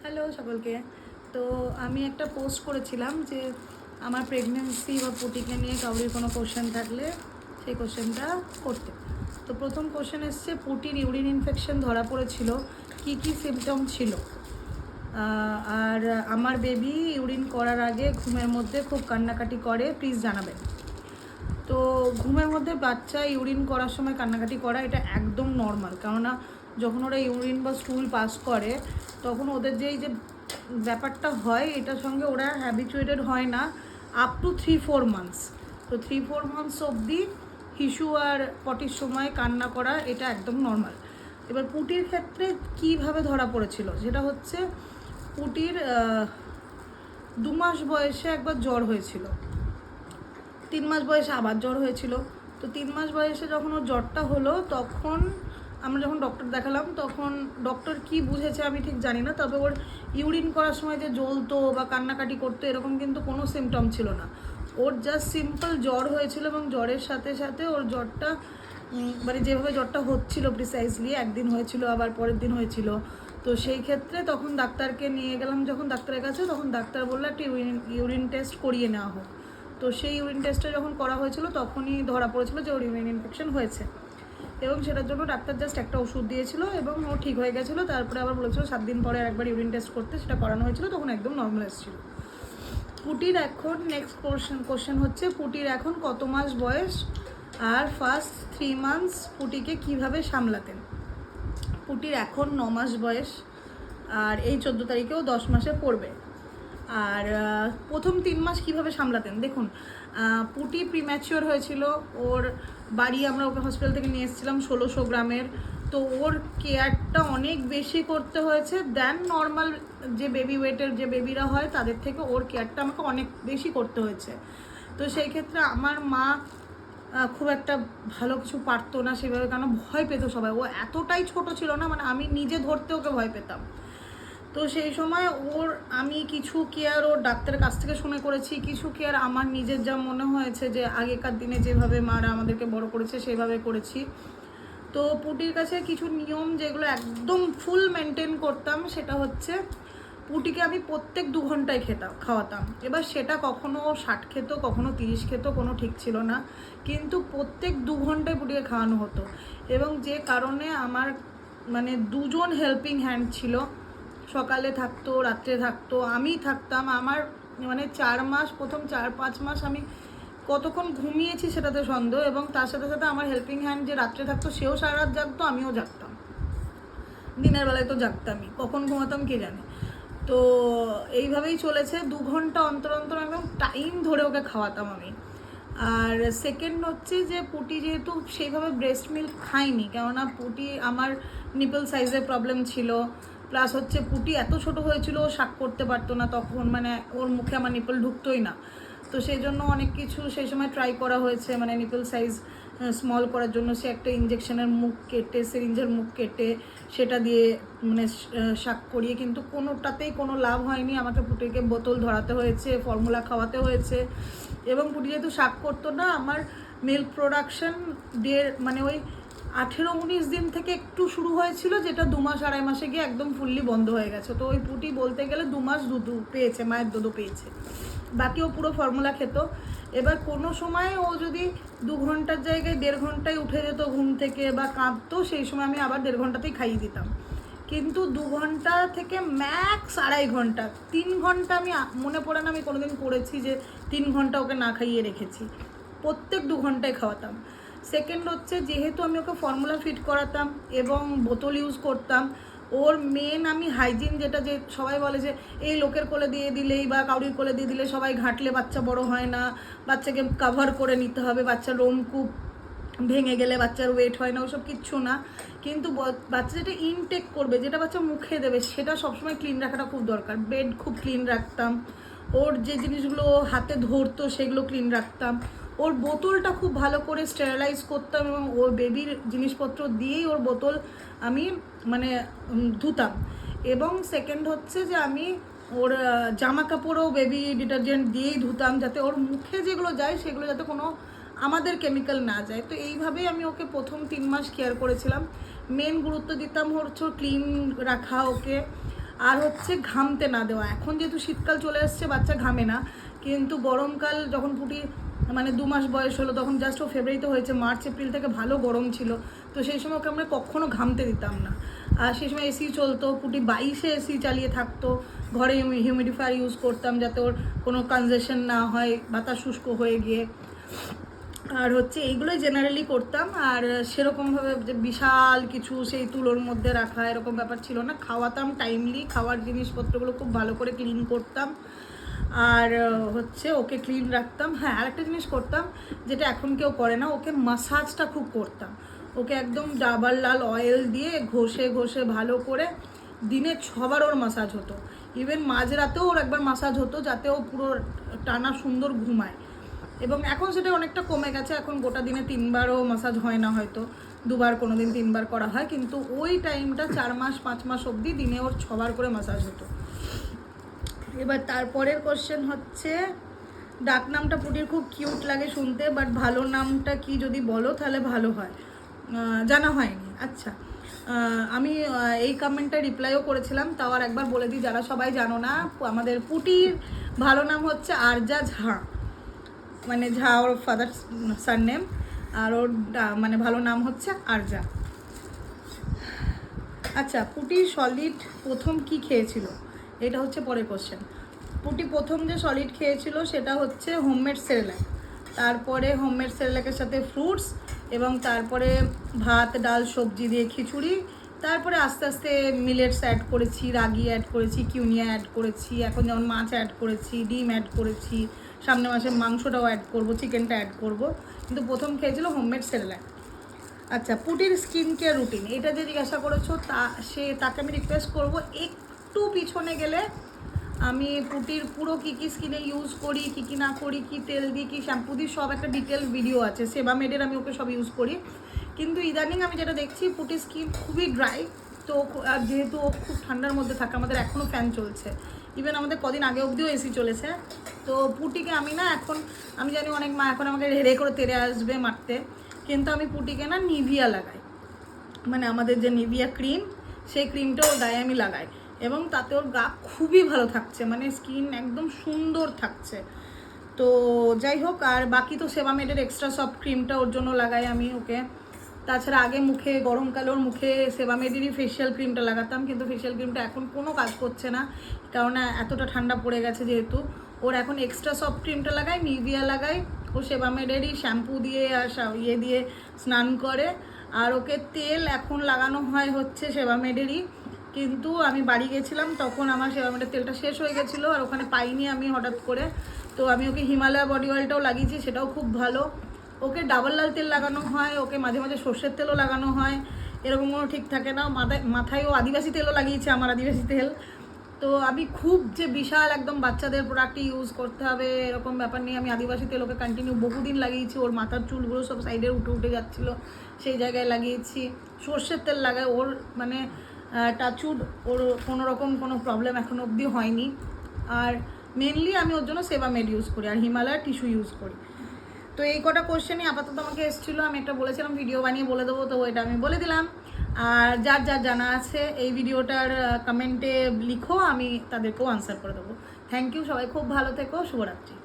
Hello সকলকে। তো আমি একটা পোস্ট করেছিলাম যে আমার প্রেগনেন্সি বা পুটিকে নিয়ে কাউরির কোনো কোশ্চেন থাকলে সেই কোশ্চেনটা করতে। তো প্রথম কোশ্চেন এসছে, পুটির ইউরিন ইনফেকশন ধরা পড়েছিল, কি কি সিমটম ছিল? আর আমার বেবি ইউরিন করার আগে ঘুমের মধ্যে খুব কান্নাকাটি করে, প্লিজ জানাবেন। তো ঘুমের মধ্যে বাচ্চা ইউরিন করার সময় কান্নাকাটি করা এটা একদম নর্মাল, কেননা যখন ওরা ইউরিন বা স্টুল পাস করে তখন ওদের যে ব্যাপারটা হয় এটার সঙ্গে ওরা হ্যাবিচুয়েটেড হয় না আপ টু 3-4 মান্থস। তো 3-4 মান্থস অবধি হিসু আর পটির সময় কান্না করা এটা একদম নর্মাল। এবার পুটির ক্ষেত্রে কিভাবে ধরা পড়েছিল, যেটা হচ্ছে পুটির 2 মাস বয়সে একবার জ্বর হয়েছিল, 3 মাস বয়সে আবার জ্বর হয়েছিল। তো 3 মাস বয়সে যখন ওর জ্বরটা হলো তখন আমরা যখন ডক্টর দেখালাম তখন ডক্টর কি বুঝেছে আমি ঠিক জানি না, তবে ওর ইউরিন করার সময় যে জ্বলতো বা কান্নাকাটি করতো এরকম কিন্তু কোনো সিমটম ছিল না। ওর জাস্ট সিম্পল জ্বর হয়েছিল এবং জ্বরের সাথে সাথে ওর জ্বরটা মানে যেভাবে জ্বরটা হচ্ছিল প্রিসাইজলি, একদিন হয়েছিল আবার পরের দিন হয়েছিল। তো সেই ক্ষেত্রে তখন ডাক্তারকে নিয়ে গেলাম, যখন ডাক্তারের কাছে তখন ডাক্তার বললো একটা ইউরিন টেস্ট করিয়ে নেওয়া হোক। তো সেই ইউরিন টেস্টটা যখন করা হয়েছিল তখনই ধরা পড়েছিল যে ওর ইউরিন ইনফেকশন হয়েছে, এবং সেটার জন্য ডাক্তার জাস্ট একটা ওষুধ দিয়েছিল এবং ও ঠিক হয়ে গেছিলো। তারপরে আবার বলেছিল 7 দিন পরে একবার ইউরিন টেস্ট করতে, সেটা করানো হয়েছিল, তখন একদম নর্মাল এসেছিলো। পুটির এখন নেক্সট কোশ্চেন হচ্ছে, পুটির এখন কত মাস বয়স আর ফার্স্ট 3 মান্থস পুটিকে কিভাবে সামলাতেন? পুটির এখন 9 মাস বয়স আর এই 14 তারিখেও 10 মাসে পড়বে। আর প্রথম 3 মাস কিভাবে সামলাতেন দেখুন, পুটি প্রিম্যাচিওর হয়েছিল, ওর বাড়ি আমরা ওকে হসপিটাল থেকে নিয়ে এসেছিলাম 1600 গ্রামের। তো ওর কেয়ারটা অনেক বেশি করতে হয়েছে দেন নর্মাল যে বেবি ওয়েটের যে বেবিরা হয় তাদের থেকে ওর কেয়ারটা আমাকে অনেক বেশি করতে হয়েছে। তো সেই ক্ষেত্রে আমার মা খুব একটা ভালো কিছু পারতো না সেভাবে, কেন ভয় পেত সবাই, ও এতটাই ছোট ছিল না, মানে আমি নিজে ধরতে ওকে ভয় পেতাম। তো সেই সময় ওর আমি কিছু কেয়ার ওর ডাক্তারের কাছ থেকে শুনে করেছি, কিছু কেয়ার আমার নিজের যা মনে হয়েছে যে আগেকার দিনে যেভাবে মারা আমাদেরকে বড় করেছে সেভাবে করেছি। তো পুটির কাছে কিছু নিয়ম যেগুলো একদম ফুল মেনটেন করতাম, সেটা হচ্ছে পুটিকে আমি প্রত্যেক 2 ঘন্টায় খাওয়াতাম। এবার সেটা কখনো 60 খেত, কখনো 30 খেত, কোনো ঠিক ছিল না, কিন্তু প্রত্যেক 2 ঘন্টায় পুটিকে খাওয়ানো হতো। এবং যে কারণে আমার মানে 2জন হেল্পিং হ্যান্ড ছিল, সকালে থাকতো, রাত্রে থাকতো, আমি থাকতাম। আমার মানে 4 মাস, প্রথম 4-5 মাস আমি কতক্ষণ ঘুমিয়েছি সেটাতে সন্দেহ, এবং তার সাথে সাথে আমার হেল্পিং হ্যান্ড যে রাত্রে থাকতো সেও সারা রাত জাগতো, আমিও জাগতাম, দিনের বেলায় তো জাগতামই, কখন ঘুমাতাম কে জানে। তো এইভাবেই চলেছে, 2 ঘন্টা অন্তর অন্তর একদম টাইম ধরে ওকে খাওয়াতাম আমি। আর সেকেন্ড হচ্ছে যে পুটি যেহেতু সেইভাবে ব্রেস্ট মিল্ক খাইনি, কেননা পুটি আমার নিপল সাইজের প্রবলেম ছিল, প্লাস হচ্ছে পুটি এত ছোট হয়েছিল ও শাক করতে পারতো না তখন, মানে ওর মুখে আমার নিপল ঢুকতোই না। তো সেই জন্য অনেক কিছু সেই সময় ট্রাই করা হয়েছে, মানে নিপল সাইজ স্মল করার জন্য সে একটা ইঞ্জেকশনের মুখ কেটে, সিরিঞ্জের মুখ কেটে সেটা দিয়ে মানে শাক করিয়ে, কিন্তু কোনোটাতেই কোনো লাভ হয়নি। আমাকে পুটিকে বোতল ধরাতে হয়েছে, ফর্মুলা খাওয়াতে হয়েছে, এবং পুটি যেহেতু শাক করতো না, আমার মিল্ক প্রোডাকশন মানে ওই 18-19 দিন থেকে একটু শুরু হয়েছিল, যেটা 2 মাস 2.5 মাসে গিয়ে একদম ফুললি বন্ধ হয়ে গেছে। তো ওই পুটি বলতে গেলে 2 মাস দুধ পেয়েছে, মায়ের দুধও পেয়েছে, বাকি ও পুরো ফর্মুলা খেত। এবার কোনো সময় ও যদি 2 ঘন্টার জায়গায় 1.5 ঘন্টায় উঠে যেত ঘুম থেকে বা কাঁদতো, সেই সময় আমি আবার 1.5 ঘন্টাতেই খাইয়ে দিতাম। কিন্তু 2 ঘন্টা থেকে ম্যাক্স 2.5 ঘন্টা, 3 ঘন্টা আমি মনে পড়ে না আমি কোনোদিন করেছি যে 3 ঘন্টা ওকে না খাইয়ে রেখেছি, প্রত্যেক 2 ঘন্টায় খাওয়াতাম। সেকেন্ড হচ্ছে, যেহেতু আমি ওকে ফর্মুলা ফিড করাতাম এবং বোতল ইউজ করতাম, ওর মেন আমি হাইজিন, যেটা যে সবাই বলে যে এই লোকের কোলে দিয়ে দিলেই বা কাউরির কোলে দিয়ে দিলে সবাই ঘাঁটলে বাচ্চা বড় হয় না, বাচ্চাকে কাভার করে নিতে হবে, বাচ্চার রোমকূপ ভেঙে গেলে বাচ্চার ওয়েট হয় না, ওসব কিচ্ছু না। কিন্তু বাচ্চা যেটা ইনটেক করবে, যেটা বাচ্চা মুখে দেবে, সেটা সবসময় ক্লিন রাখাটা খুব দরকার। বেড খুব ক্লিন রাখতাম, ওর যে জিনিসগুলো হাতে ধরতো সেগুলো ক্লিন রাখতাম, ওর বোতলটা খুব ভালো করে স্টেরিলাইজ করতাম, এবং ওর বেবির জিনিসপত্র দিয়েই ওর বোতল আমি মানে ধুতাম। এবং সেকেন্ড হচ্ছে যে আমি ওর জামা কাপড়ও বেবি ডিটারজেন্ট দিয়েই ধুতাম, যাতে ওর মুখে যেগুলো যায় সেগুলো যাতে কোনো আমাদের কেমিক্যাল না যায়। তো এইভাবেই আমি ওকে প্রথম 3 মাস কেয়ার করেছিলাম। মেন গুরুত্ব দিতাম হচ্ছে ক্লিন রাখা ওকে, আর হচ্ছে ঘামতে না দেওয়া। এখন যেহেতু শীতকাল চলে এসছে, বাচ্চা ঘামে না, কিন্তু গরমকাল যখন পুটি মানে 2 মাস বয়স হলো, তখন জাস্ট ও ফেব্রুয়ারিতে হয়েছে, মার্চ এপ্রিল থেকে ভালো গরম ছিল, তো সেই সময় ওকে আমরা কখনো ঘামতে দিতাম না। আর সেই সময় এসি চলতো, পুটি 22-এ এসি চালিয়ে থাকতো, ঘরে হিউমিডিফায়ার ইউজ করতাম যাতে ওর কোনো কনজেশন না হয়, বাতাস শুষ্ক হয়ে গিয়ে। আর হচ্ছে এইগুলোই জেনারেলি করতাম। আর সেরকমভাবে যে বিশাল কিছু সেই তুলোর মধ্যে রাখা এরকম ব্যাপার ছিল না। খাওয়াতাম টাইমলি, খাওয়ার জিনিসপত্রগুলো খুব ভালো করে ক্লিন করতাম, আর হচ্ছে ওকে ক্লিন রাখতাম। হ্যাঁ, আরেকটা জিনিস করতাম যেটা এখন কেউ করে না, ওকে মাসাজটা খুব করতাম। ওকে একদম ডাবর লাল অয়েল দিয়ে ঘষে ঘষে ভালো করে দিনে 6বার ওর মাসাজ হতো। ইভেন মাঝরাতেও ওর একবার মাসাজ হতো, যাতে ও পুরো টানা সুন্দর ঘুমায়। এবং এখন সেটা অনেকটা কমে গেছে, এখন গোটা দিনে 3বারও মাসাজ হয় না, হয়তো 2বার, কোনো দিন 3বার করা হয়, কিন্তু ওই টাইমটা 4 মাস 5 মাস অবধি দিনে ওর 6বার করে মাসাজ হতো। এবার তারপরের কোশ্চেন হচ্ছে, ডাক নামটা পুটির খুব কিউট লাগে শুনতে, বাট ভালো নামটা কি যদি বলো তাহলে ভালো হয়। জানা হয়নি। আচ্ছা, আমি এই কমেন্টটা রিপ্লাইও করেছিলাম, তাও আর একবার বলে দিই যারা সবাই জানো না, আমাদের পুটির ভালো নাম হচ্ছে আরজা ঝা, মানে ঝা ওর ফাদার সারনেম, আর ওর মানে ভালো নাম হচ্ছে আরজা। আচ্ছা, পুটি সলিড প্রথম কি খেয়েছিল, এটা হচ্ছে পরের কোশ্চেন। পুটি প্রথম যে সলিড খেয়েছিল সেটা হচ্ছে হোমমেড সেরেল্যাক, তারপরে হোমমেড সেরেল্যাকের সাথে ফ্রুটস, এবং তারপরে ভাত ডাল সবজি দিয়ে খিচুড়ি, তারপরে আস্তে আস্তে মিলেটস অ্যাড করেছি, রাগি অ্যাড করেছি, কিউনিয়া অ্যাড করেছি, এখন যেমন মাছ অ্যাড করেছি, ডিম অ্যাড করেছি, সামনের মাসে মাংসটাও অ্যাড করব, চিকেনটা অ্যাড করব, কিন্তু প্রথম খেয়েছিল হোমমেড সেরেল্যাক। আচ্ছা, পুটির স্কিন কেয়ার রুটিন, এটা যে জিজ্ঞাসা করেছো, তাকে আমি রিকোয়েস্ট করব একটু পিছনে গেলে আমি পুটির পুরো কী কী স্কিনে ইউজ করি, কী না করি, কী তেল দিই, কী শ্যাম্পু দিই, সব একটা ডিটেল ভিডিও আছে। সেবামেডের আমি ওকে সব ইউজ করি, কিন্তু ইদানিং আমি যেটা দেখছি পুটির স্কিন খুবই ড্রাই। তো আর যেহেতু ও খুব ঠান্ডার মধ্যে থাকে, আমাদের এখনও ফ্যান চলছে, ইভেন আমাদের কদিন আগে অবধিও এসি চলেছে, তো পুটিকে আমি না এখন, আমি জানি অনেক মা এখন আমাকে রেড়ে করে তেড়ে আসবে মারতে, কিন্তু আমি পুটিকে না নিভিয়া লাগাই, মানে আমাদের যে নিভিয়া ক্রিম, সেই ক্রিমটা ওর গায়ে আমি লাগাই, এবং তাতে ওর গা খুবই ভালো থাকছে, মানে স্কিন একদম সুন্দর থাকছে। তো যাই হোক, আর বাকি তো সেবামেডের এক্সট্রা সফট ক্রিমটা ওর জন্য লাগাই আমি ওকে। তাছাড়া আগে মুখে, গরমকালে ওর মুখে সেবামেডেরই ফেশিয়াল ক্রিমটা লাগাতাম, কিন্তু ফেশিয়াল ক্রিমটা এখন কোনো কাজ করছে না, কারণ এতটা ঠান্ডা পড়ে গেছে যেহেতু। ওর এখন এক্সট্রা সফট ক্রিমটা লাগাই, নিভিয়া লাগাই, ও সেবামেডেরই শ্যাম্পু দিয়ে আর ইয়ে দিয়ে স্নান করে। আর ওকে তেল এখন লাগানো হয় হচ্ছে সেবামেডেরই, কিন্তু আমি বাড়ি গেছিলাম তখন আমার সেবামেডের তেলটা শেষ হয়ে গেছিলো, আর ওখানে পাইনি আমি হঠাৎ করে, তো আমি ওকে হিমালয়া বডি অয়েলটাও লাগিয়েছি, সেটাও খুব ভালো। ওকে ডাবর লাল তেল লাগানো হয়, ওকে মাঝে মাঝে সর্ষের তেলও লাগানো হয়, এরকম কোনো ঠিক থাকে না। মাথায় ও আদিবাসী তেলও লাগিয়েছে, আমার আদিবাসী তেল। তো আমি খুব যে বিশাল একদম বাচ্চাদের প্রোডাক্টই ইউজ করতে হবে এরকম ব্যাপার নিয়ে, আমি আদিবাসী তেল ওকে কন্টিনিউ বহুদিন লাগিয়েছি। ওর মাথার চুলগুলো সব সাইডে উঠে উঠে যাচ্ছিলো, সেই জায়গায় লাগিয়েছি। সর্ষের তেল লাগায়, ওর মানে টাচুড ওর কোনো রকম কোনো প্রবলেম এখনো অবধি হয়নি। আর মেনলি আমি ওর জন্য সেবামেড ইউজ করি, আর হিমালয়ার টিস্যু ইউজ করি। তো এই কটা কোশ্চেনই আপাতত আমাকে এসেছিলো, আমি একটা বলেছিলাম ভিডিও বানিয়ে বলে দেবো, তো এটা আমি বলে দিলাম। আর যার যার জানা আছে এই ভিডিওটার কমেন্টে লিখো, আমি তাদেরকেও আনসার করে দেবো। থ্যাংক ইউ, সবাই খুব ভালো থেকো, শুভরাত্রি।